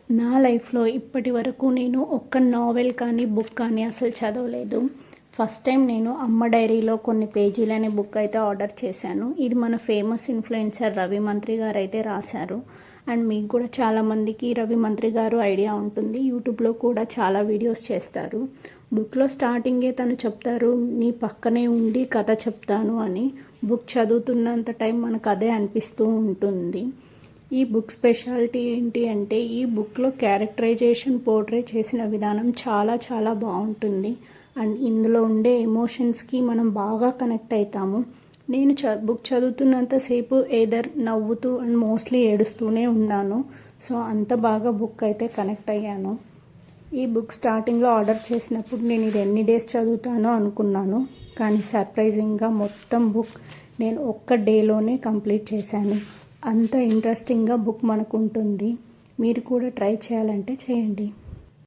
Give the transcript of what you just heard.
నా లైఫ్లో ఇప్పటి వరకు నేను ఒక్క నావెల్ కానీ బుక్ కానీ అసలు చదవలేదు. ఫస్ట్ టైం నేను అమ్మ డైరీలో కొన్ని పేజీలు అనే బుక్ అయితే ఆర్డర్ చేశాను. ఇది మన ఫేమస్ ఇన్ఫ్లుయెన్సర్ రవి మంత్రి గారు అయితే రాశారు. అండ్ మీకు కూడా చాలామందికి రవి మంత్రి గారు ఐడియా ఉంటుంది. యూట్యూబ్లో కూడా చాలా వీడియోస్ చేస్తారు. బుక్లో స్టార్టింగే తను చెప్తారు, నీ పక్కనే ఉండి కథ చెప్తాను అని. బుక్ చదువుతున్నంత టైం మనకు అదే అనిపిస్తూ ఉంటుంది. ఈ బుక్ స్పెషాలిటీ ఏంటి అంటే, ఈ బుక్లో క్యారెక్టరైజేషన్ పోర్ట్రే చేసిన విధానం చాలా చాలా బాగుంటుంది. అండ్ ఇందులో ఉండే ఎమోషన్స్కి మనం బాగా కనెక్ట్ అవుతాము. నేను బుక్ చదువుతున్నంతసేపు ఏదర్ నవ్వుతూ అండ్ మోస్ట్లీ ఏడుస్తూనే ఉన్నాను. సో అంత బాగా బుక్ అయితే కనెక్ట్ అయ్యాను. ఈ బుక్ స్టార్టింగ్లో ఆర్డర్ చేసినప్పుడు నేను ఇది ఎన్ని డేస్ చదువుతానో అనుకున్నాను. కానీ సర్ప్రైజింగ్గా మొత్తం బుక్ నేను ఒక్క డేలోనే కంప్లీట్ చేశాను. అంత ఇంట్రెస్టింగ్గా బుక్ మనకు ఉంటుంది. మీరు కూడా ట్రై చేయాలంటే చేయండి.